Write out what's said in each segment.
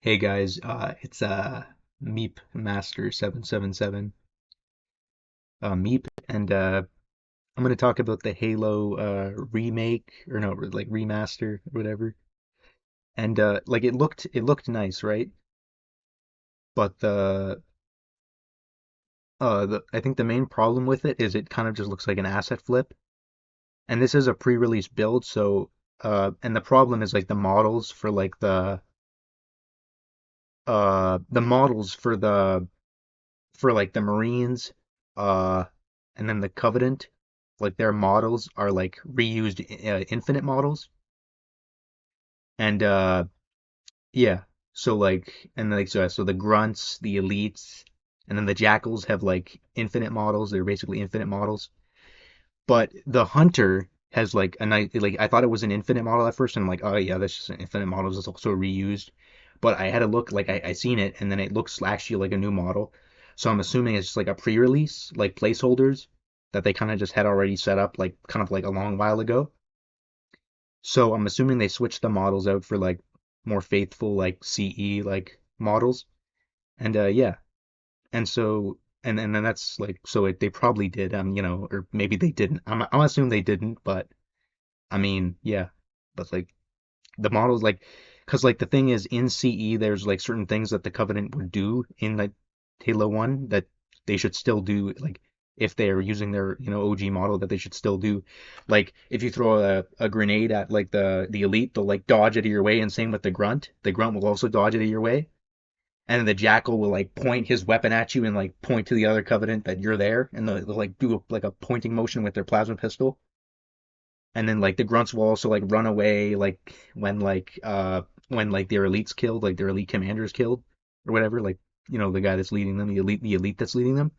Hey guys, it's Meep Master 777, Meep, and I'm gonna talk about the Halo remake or no, like remaster or whatever. And like it looked nice, right? But the I think the main problem with it is it kind of just looks like an asset flip. And this is a pre-release build, so and the problem is like the models for like the models for like the Marines, uh, and then the Covenant, like their models are like reused Infinite models, and yeah, so like and like so the Grunts, the Elites, and then the Jackals have like Infinite models. They're basically Infinite models, but the Hunter has like a nice like I thought it was an Infinite model at first, and I'm like, oh yeah, that's just an Infinite model. It's also reused. But I had to look like I seen it, and then it looks actually like a new model. So I'm assuming it's just like a pre-release, like placeholders that they kind of just had already set up, like kind of like a long while ago. So I'm assuming they switched the models out for like more faithful, like CE like models. And yeah, and so and then that's like they probably did, or maybe they didn't. I'm assuming they didn't, but I mean, yeah, but like the models like because like the thing is in CE there's like certain things that the Covenant would do in like Halo 1 that they should still do like if they're using their OG model that they should still do. Like if you throw a grenade at like the elite, they'll like dodge it of your way, and same with the grunt. The grunt will also dodge it of your way. And then the jackal will like point his weapon at you and like point to the other Covenant that you're there, and they'll like do like a pointing motion with their plasma pistol. And then like the grunts will also like run away like when like their elites killed, like their elite commanders killed or whatever, like the guy that's leading them, the elite that's leading them.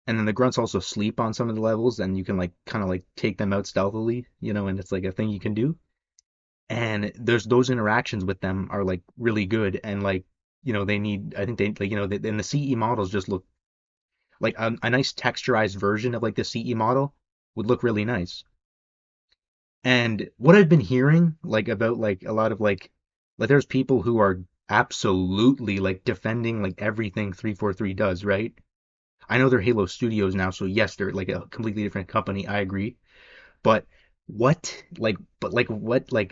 And then the grunts also sleep on some of the levels, and you can like kind of like take them out stealthily, and it's like a thing you can do. And there's those interactions with them are like really good, and like they need, I think they like and the CE models just look like a nice texturized version of like the CE model would look really nice. And what I've been hearing, like about like a lot of like there's people who are absolutely like defending like everything 343 does, right? I know they're Halo Studios now, so yes, they're like a completely different company. I agree. But what like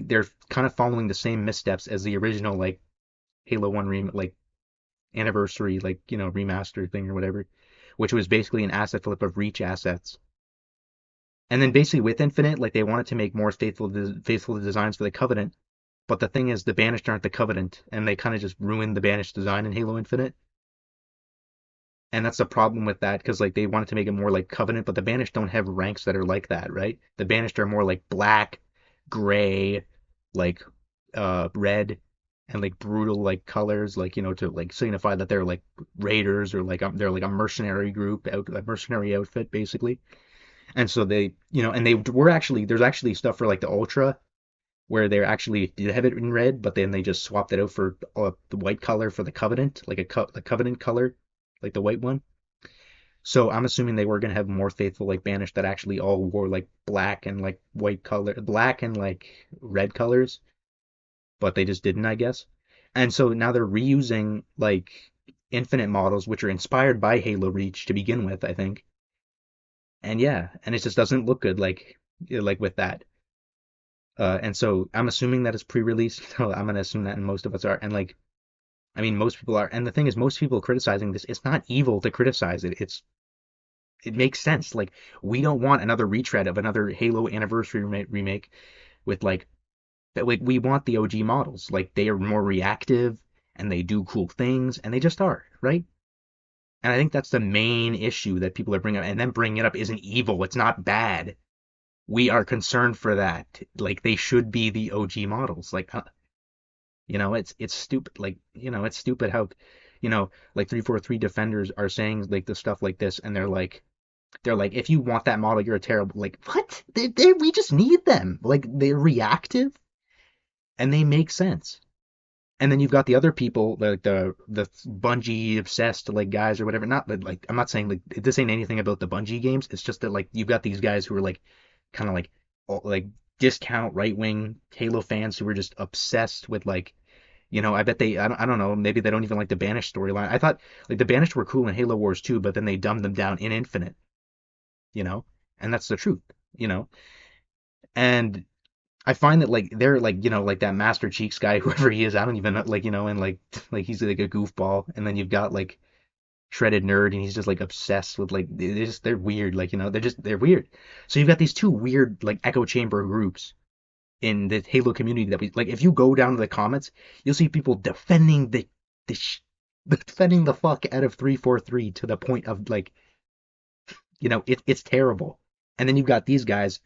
they're kind of following the same missteps as the original like Halo 1 like anniversary like remaster thing or whatever, which was basically an asset flip of Reach assets. And then basically with Infinite, like they wanted to make more faithful designs for the Covenant. But the thing is, the Banished aren't the Covenant, and they kind of just ruined the Banished design in Halo Infinite. And that's the problem with that, because like they wanted to make it more like Covenant, but the Banished don't have ranks that are like that, right? The Banished are more like black, gray, like red, and like brutal like colors, like to like signify that they're like raiders or like they're like a mercenary group, a mercenary outfit basically. And so and they were actually there's actually stuff for like the Ultra where they actually did have it in red, but then they just swapped it out for the white color for the Covenant, like the Covenant color, like the white one. So I'm assuming they were gonna have more faithful like Banished that actually all wore like black and like white color, black and like red colors, but they just didn't, I guess. And so now they're reusing like Infinite models, which are inspired by Halo Reach to begin with, I think. And yeah, and it just doesn't look good like with that. And so I'm assuming that it's pre-release. So I'm gonna assume that, and most of us are. And like, I mean, most people are. And the thing is, most people criticizing this, it's not evil to criticize it. It makes sense. Like, we don't want another retread of another Halo Anniversary remake with like that. Like, we want the OG models. Like, they are more reactive and they do cool things, and they just are, right? And I think that's the main issue that people are bringing up. And then bringing it up isn't evil. It's not bad. We are concerned for that. Like, they should be the OG models. Like, it's stupid. Like, it's stupid how, like 343 defenders are saying like the stuff like this, and they're like, if you want that model, you're a terrible. Like, what? We just need them. Like, they're reactive and they make sense. And then you've got the other people, like the Bungie obsessed like guys or whatever. Not that like I'm not saying like this ain't anything about the Bungie games. It's just that like you've got these guys who are like kind of like discount right wing Halo fans who are just obsessed with like I bet I don't know, maybe they don't even like the Banished storyline. I thought like the Banished were cool in Halo Wars 2, but then they dumbed them down in Infinite, you know? And that's the truth, you know? And I find that like they're like, like that Master Cheeks guy, whoever he is, I don't even know, like, and like like he's like a goofball. And then you've got like Shredded Nerd and he's just like obsessed with like they're weird, like, they're weird. So you've got these two weird like echo chamber groups in the Halo community that we like. If you go down to the comments, you'll see people defending the sh- defending the fuck out of 343 to the point of like, it's terrible. And then you've got these guys,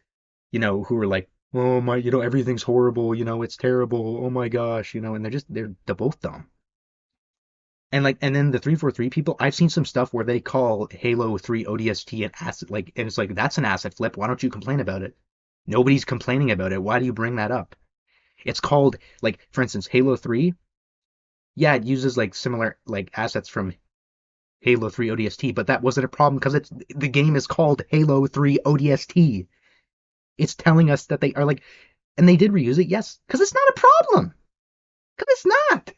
who are like, oh my, everything's horrible, it's terrible, oh my gosh, and they're both dumb. And like, and then the 343 people, I've seen some stuff where they call Halo 3 ODST an asset, like, and it's like, that's an asset flip. Why don't you complain about it? Nobody's complaining about it. Why do you bring that up? It's called, like, for instance, Halo 3. Yeah, it uses like similar like assets from Halo 3 ODST, but that wasn't a problem because the game is called Halo 3 ODST. It's telling us that they are like, and they did reuse it, yes, because it's not a problem. Because it's not.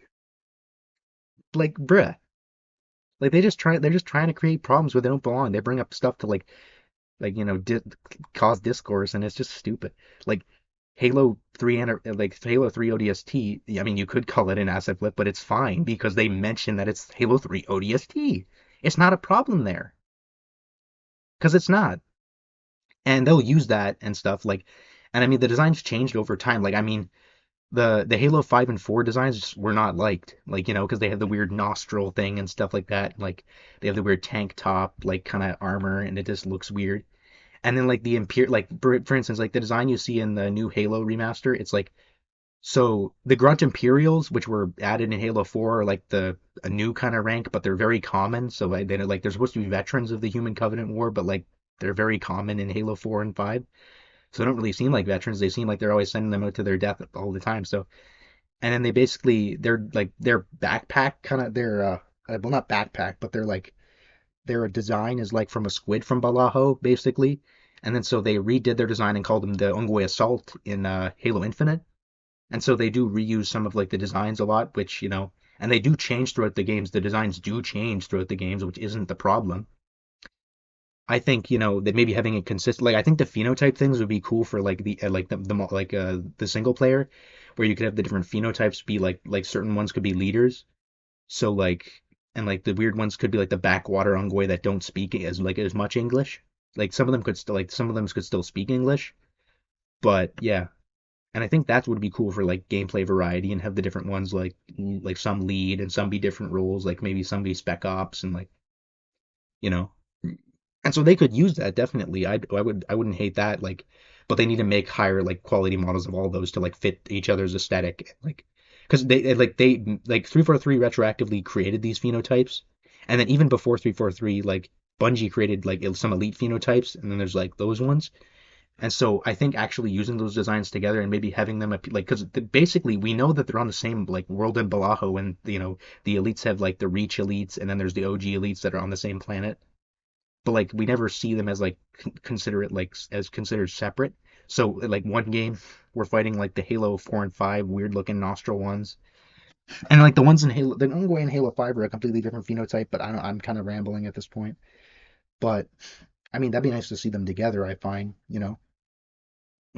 Like, bruh. Like they're just trying to create problems where they don't belong. They bring up stuff to like cause discourse, and it's just stupid. Like Halo 3 and like Halo 3 ODST. I mean, you could call it an asset flip, but it's fine because they mention that it's Halo 3 ODST. It's not a problem there because it's not, and they'll use that and stuff like. And I mean, the designs changed over time. Like, I mean, the Halo 5 and 4 designs just were not liked, like, because they have the weird nostril thing and stuff like that. Like, they have the weird tank top, like, kind of armor, and it just looks weird. And then, like, like, for instance, like, the design you see in the new Halo remaster, it's like, so the Grunt Imperials, which were added in Halo 4, are like a new kind of rank, but they're very common. So, like, they're supposed to be veterans of the Human Covenant War, but, like, they're very common in Halo 4 and 5. So they don't really seem like veterans. They seem like they're always sending them out to their death all the time. So and then they basically they're like their backpack kind of their well, not backpack, but their design is like from a squid from Balajo basically. And then so they redid their design and called them the Ungwe Assault in Halo Infinite. And so they do reuse some of like the designs a lot, which and they do change throughout the games. The designs do change throughout the games, which isn't the problem. I think that maybe having a consistent, like, I think the phenotype things would be cool for like the single player, where you could have the different phenotypes be like certain ones could be leaders. So like, and like the weird ones could be like the backwater Ongoi that don't speak as much English. Like some of them could still speak English, but yeah. And I think that would be cool for like gameplay variety and have the different ones like some lead and some be different roles, like maybe some be spec ops and like you know and so they could use that definitely. I wouldn't hate that. Like, but they need to make higher like quality models of all those to like fit each other's aesthetic. Like, because they 343 retroactively created these phenotypes, and then even before 343, like Bungie created like some elite phenotypes, and then there's like those ones. And so I think actually using those designs together and maybe having them like because basically we know that they're on the same like world in Balajo, and the elites have like the Reach elites, and then there's the OG elites that are on the same planet, but like we never see them as like consider it like as considered separate. So like one game we're fighting like the Halo 4 and 5 weird looking nostril ones, and like the ones in Halo, the Ungwe in Halo 5 are a completely different phenotype. But I don't, I'm kind of rambling at this point. But I mean that'd be nice to see them together. I find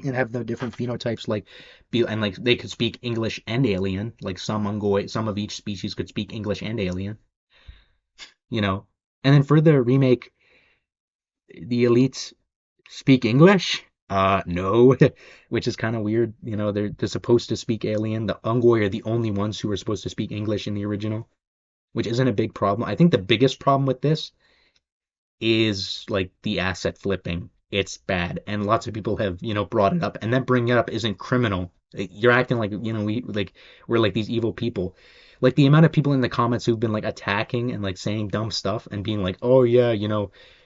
and have the different phenotypes like be and like they could speak English and alien. Like some Ungwe, some of each species could speak English and alien. You know, and then for the remake, the elites speak English? No, which is kind of weird. They're supposed to speak alien. The Ungoi are the only ones who are supposed to speak English in the original, which isn't a big problem. I think the biggest problem with this is like the asset flipping. It's bad, and lots of people have brought it up, and then bringing it up isn't criminal. You're acting like we're like these evil people. Like the amount of people in the comments who've been like attacking and like saying dumb stuff and being like, oh yeah,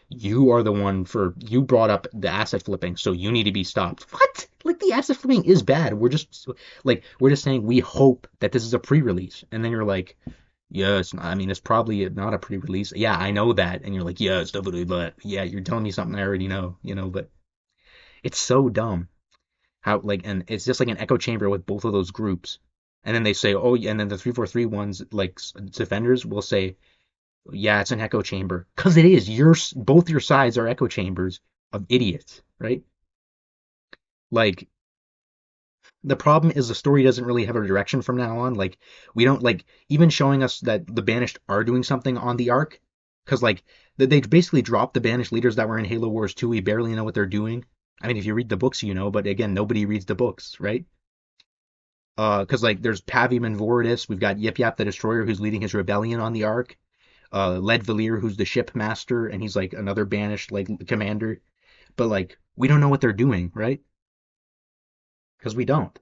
you are the one for you brought up the asset flipping, so you need to be stopped. What? Like the asset flipping is bad. We're just saying we hope that this is a pre-release, and then you're like, yeah, I mean, it's probably not a pre-release. Yeah, I know that. And you're like, yeah, it's definitely, but yeah, you're telling me something I already know, but it's so dumb how, like, and it's just like an echo chamber with both of those groups. And then they say, oh, yeah, and then the 343 ones, like defenders, will say, yeah, it's an echo chamber, because it is. Both your sides are echo chambers of idiots, right? Like the problem is the story doesn't really have a direction from now on. Like we don't like even showing us that the banished are doing something on the arc, because like they basically dropped the banished leaders that were in Halo Wars 2. We barely know what they're doing. I mean, if you read the books, you know, but again, nobody reads the books, right? Because like there's Pavium and Voridus, we've got Yip Yap the Destroyer who's leading his rebellion on the arc. Led Valir who's the ship master, and he's like another banished like commander. But like we don't know what they're doing, right? Because we don't.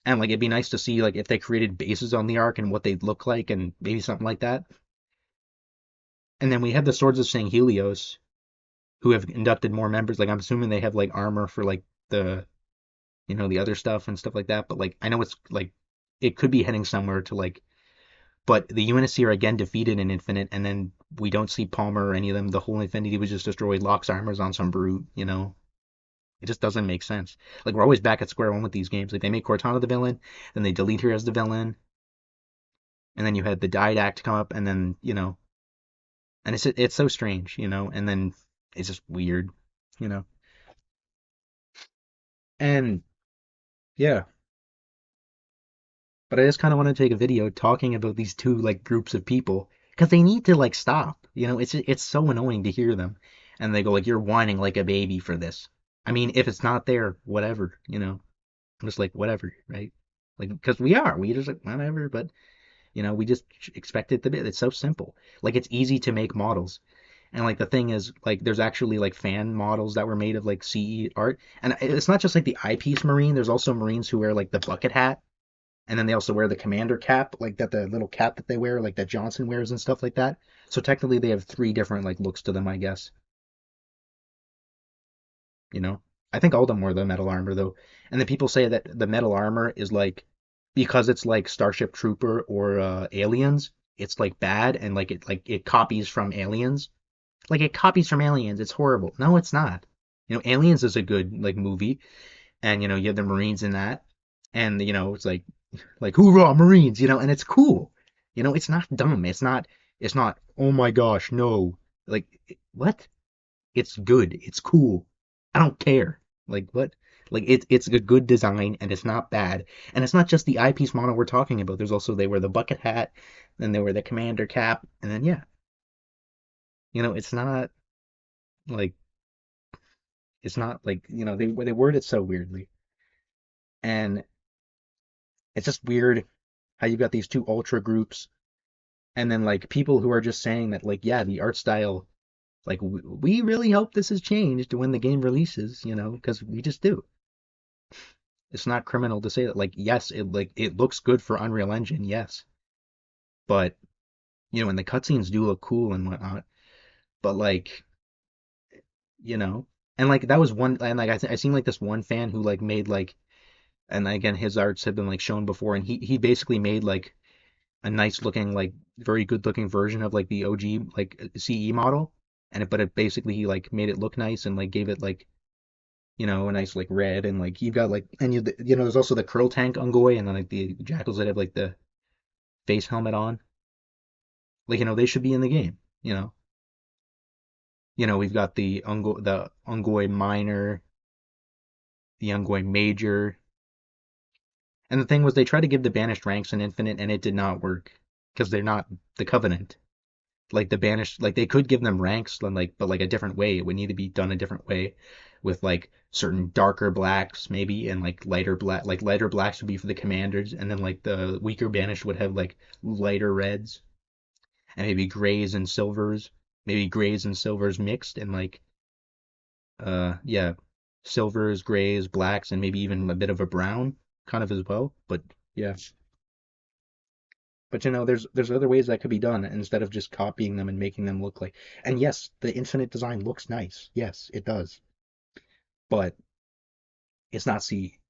And like it'd be nice to see like if they created bases on the ark and what they'd look like and maybe something like that. And then we have the Swords of St. Helios who have inducted more members. Like I'm assuming they have like armor for like the the other stuff and stuff like that. But like I know it's like it could be heading somewhere to like but the UNSC are again defeated in Infinite, and then we don't see Palmer or any of them. The whole Infinity was just destroyed. Locke's armor's on some brute. It just doesn't make sense. Like we're always back at square one with these games. Like they make Cortana the villain, then they delete her as the villain, and then you had the Didact come up, and then and it's so strange, and then it's just weird. And yeah, but I just kind of want to take a video talking about these two like groups of people because they need to like stop. It's so annoying to hear them, and they go like you're whining like a baby for this. I mean, if it's not there, whatever. I'm just like whatever, right? Like because we just like whatever, but we just expect it to be. It's so simple. Like it's easy to make models. And like the thing is, like there's actually like fan models that were made of like CE art, and it's not just like the eyepiece Marine. There's also Marines who wear like the bucket hat, and then they also wear the commander cap, like that the little cap that they wear, like that Johnson wears and stuff like that. So technically, they have three different like looks to them, I guess. You know, I think all of them wear the metal armor though, and then people say that the metal armor is like because it's like Starship Trooper or Aliens. It's like bad and like it copies from Aliens. Like it copies from Aliens. It's horrible. No, it's not. Aliens is a good like movie, and you have the Marines in that, and it's like hoorah Marines, and it's cool. It's not dumb. It's not. Oh my gosh, no. Like what? It's good. It's cool. I don't care. Like what? Like it's a good design and it's not bad. And it's not just the eyepiece model we're talking about. There's also they wear the bucket hat, then they wear the commander cap, and then yeah, it's not like they word it so weirdly, and it's just weird how you've got these two ultra groups, and then like people who are just saying that like yeah the art style like we really hope this has changed when the game releases, because we just do. It's not criminal to say that like yes it looks good for Unreal Engine, yes, but and the cutscenes do look cool and whatnot, but like you know and like that was one and like I seen like this one fan who like made like and again his arts have been like shown before and he basically made like a nice looking like very good looking version of like the OG like CE model and but it basically he like made it look nice and like gave it like a nice like red and like you've got like and there's also the curl tank Ungoy and then like the jackals that have like the face helmet on like they should be in the game we've got the Ungoy minor, the Ungoy major, and the thing was they tried to give the banished ranks in Infinite and it did not work because they're not the Covenant. Like the banished, like they could give them ranks, and like but like a different way. It would need to be done a different way, with like certain darker blacks maybe, and like lighter black. Like lighter blacks would be for the commanders, and then like the weaker banished would have like lighter reds, and maybe grays and silvers mixed, and like yeah, silvers, grays, blacks, and maybe even a bit of a brown kind of as well. But yeah. But there's other ways that could be done instead of just copying them and making them look like. And yes, the Infinite design looks nice. Yes, it does. But it's not C,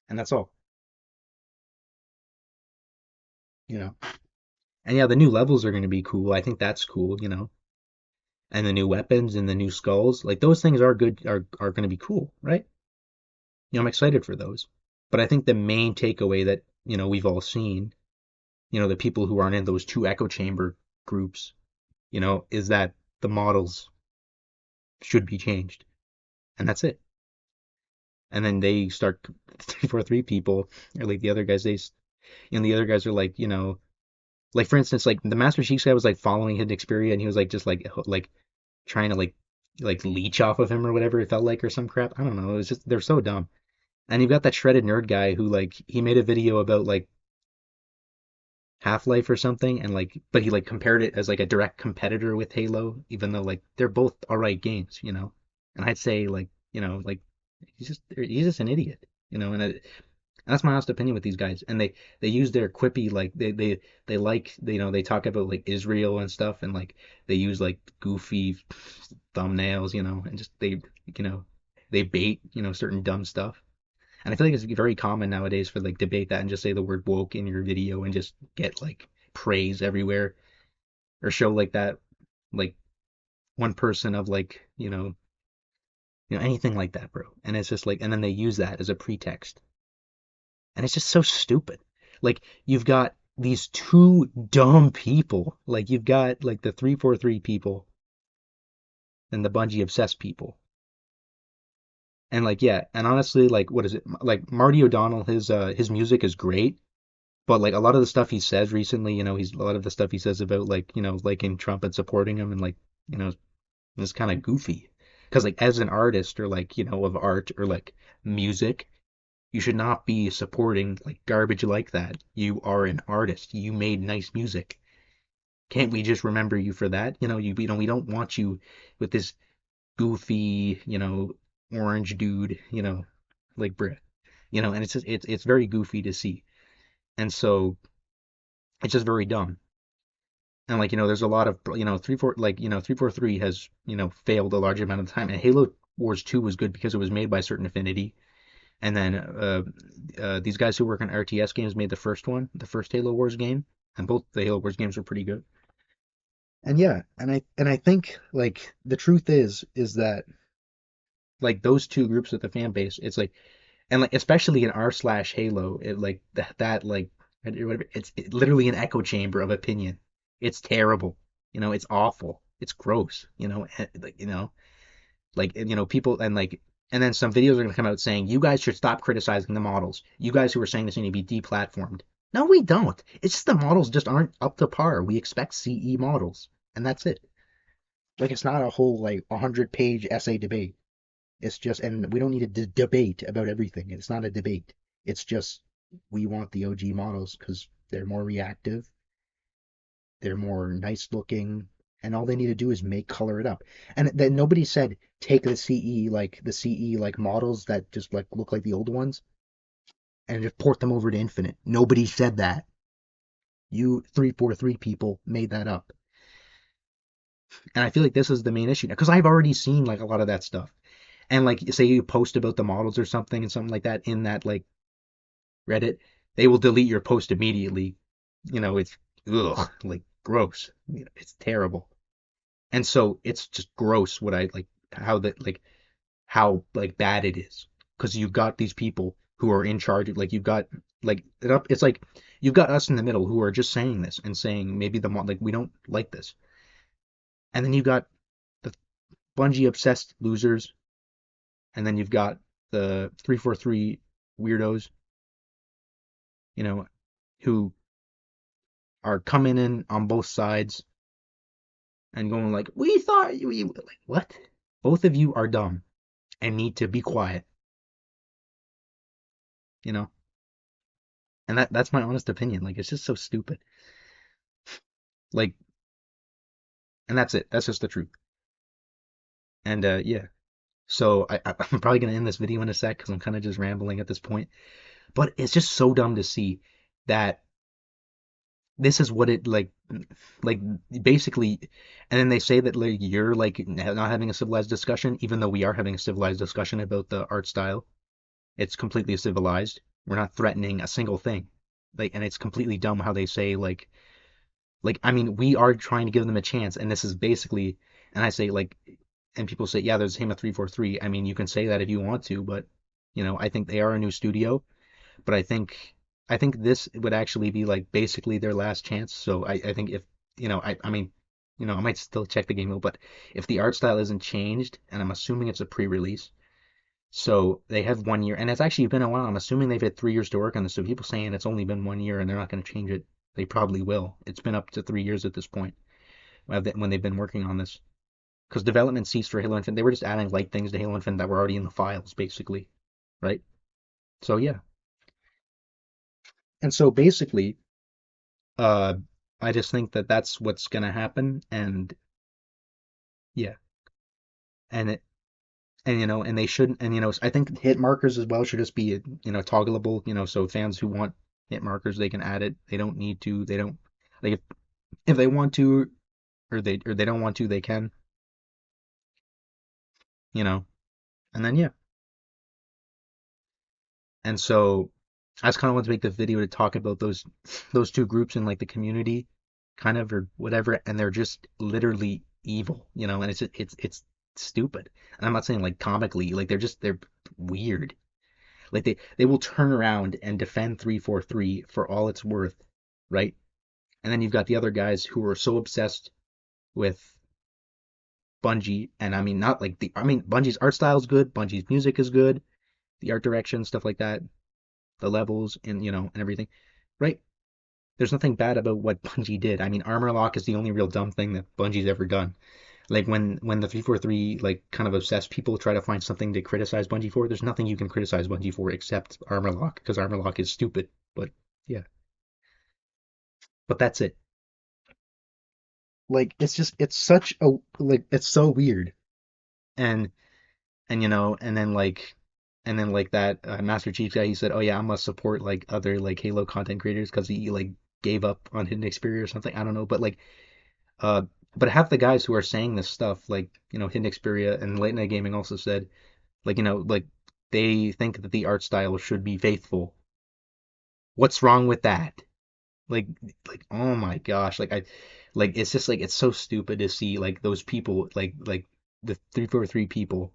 and that's all. You know. And yeah, the new levels are going to be cool. I think that's cool. And the new weapons and the new skulls, like those things are good, are going to be cool, right? I'm excited for those. But I think the main takeaway that, we've all seen, the people who aren't in those two echo chamber groups, is that the models should be changed. And that's it. And then they start 343 people, or like the other guys, the other guys are like, like for instance, like the Master Chief guy was like following his Xperia and he was like just like trying to like leech off of him or whatever it felt like or some crap. I don't know. It was just they're so dumb. And you've got that shredded nerd guy who like he made a video about like Half-Life or something and like but he like compared it as like a direct competitor with Halo, even though like they're both alright games. And I'd say like, like he's just an idiot, and that's my honest opinion with these guys. And they use their quippy like they like they talk about like Israel and stuff and like they use like goofy thumbnails, and just you know they bait certain dumb stuff. And I feel like it's very common nowadays for like debate that and just say the word woke in your video and just get like praise everywhere or show like that like one person of like anything like that, bro. And it's just like and then they use that as a pretext. And it's just so stupid. Like you've got these two dumb people. Like you've got like the 343 people and the Bungie obsessed people. And like yeah, and honestly, like what is it? Like Marty O'Donnell, his music is great, but like a lot of the stuff he says recently, he's a lot of the stuff he says about like liking Trump and supporting him and like you know is kind of goofy. Because like as an artist or like of art or like music, you should not be supporting like garbage like that. You are an artist. You made nice music. Can't we just remember you for that? We don't want you with this goofy, orange dude, like Brit. And it's just, it's very goofy to see. And so it's just very dumb. And like, there's a lot of, 343 has, failed a large amount of the time. And Halo Wars 2 was good because it was made by Certain Affinity. And then these guys who work on RTS games made the first one, the first Halo Wars game, and both the Halo Wars games were pretty good. And yeah, and I think like the truth is that like those two groups of the fan base, it's like and like especially in r slash Halo, it like that like whatever, it's literally an echo chamber of opinion. It's terrible, it's awful, it's gross, like people and like and then some videos are going to come out saying you guys should stop criticizing the models. You guys who are saying this need to be deplatformed. No, we don't. It's just the models just aren't up to par. We expect CE models, and that's it. Like it's not a whole like 100-page essay debate. It's just and we don't need a debate about everything. It's not a debate. It's just we want the OG models because they're more reactive, they're more nice looking, and all they need to do is make color it up. And then nobody said take the CE like models that just like look like the old ones and just port them over to Infinite. Nobody said that. You 343 people made that up. And I feel like this is the main issue now because I've already seen like a lot of that stuff. And like say you post about the models or something and something like that in that like Reddit, they will delete your post immediately. It's ugh, like gross. It's terrible. And so it's just gross what I like how like bad it is because you've got these people who are in charge of like you've got like it's like you've got us in the middle who are just saying this and saying maybe like we don't like this, and then you've got the Bungie obsessed losers, and then you've got the 343 weirdos, you know, who are coming in on both sides and going like we thought you like what? Both of you are dumb and need to be quiet, you know. And that's my honest opinion. Like it's just so stupid. Like, and that's it. That's just the truth. And yeah. So I'm probably gonna end this video in a sec because I'm kind of just rambling at this point. But it's just so dumb to see that this is what it like basically. And then they say that like you're like not having a civilized discussion, even though we are having a civilized discussion about the art style. It's completely civilized. We're not threatening a single thing. Like, and it's completely dumb how they say like I mean we are trying to give them a chance, and this is basically, and I say like, and people say yeah there's him at 343. I mean you can say that if you want to, but I think they are a new studio. But I think this would actually be like basically their last chance. So I think if I mean, I might still check the game mode, but if the art style isn't changed, and I'm assuming it's a pre-release, so they have 1 year, and it's actually been a while. I'm assuming they've had 3 years to work on this. So people saying it's only been 1 year and they're not going to change it, they probably will. It's been up to 3 years at this point when they've been working on this. Because development ceased for Halo Infinite. They were just adding light things to Halo Infinite that were already in the files, basically, right? So yeah, and so basically, uh, I just think that that's what's gonna happen, and yeah, and it, and they shouldn't, and I think hit markers as well should just be toggleable, so fans who want hit markers they can add it. They don't need to. They don't like if they want to or they don't want to they can, you know, and then yeah. And so I just kind of want to make the video to talk about those two groups in like the community, kind of or whatever, and they're just literally evil, and it's stupid. And I'm not saying like comically, like they're weird. Like they will turn around and defend 343 for all it's worth, right? And then you've got the other guys who are so obsessed with Bungie, and I mean not like I mean Bungie's art style is good, Bungie's music is good, the art direction, stuff like that, the levels and and everything, right? There's nothing bad about what Bungie did. I mean, Armor Lock is the only real dumb thing that Bungie's ever done. Like when the 343 like kind of obsessed people try to find something to criticize Bungie for, there's nothing you can criticize Bungie for except Armor Lock because Armor Lock is stupid. But yeah, but that's it. Like it's such a like it's so weird. And and then that Master Chief guy, he said, "Oh yeah, I must support like other like Halo content creators because he like gave up on Hidden Xperia or something. I don't know, but like uh, but half the guys who are saying this stuff, like Hidden Xperia and Late Night Gaming also said, like like they think that the art style should be faithful. What's wrong with that? Like oh my gosh, like it's just like it's so stupid to see like those people like the 343 people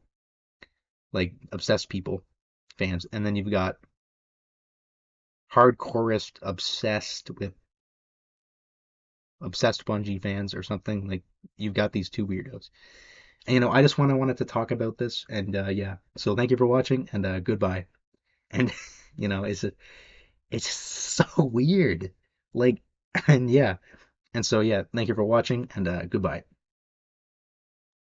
like obsessed people fans, and then you've got hardcorest obsessed Bungie fans or something. Like you've got these two weirdos. And, I just wanted to talk about this, and yeah. So thank you for watching, and goodbye. And it's so weird, like, and yeah. And so yeah, thank you for watching, and goodbye.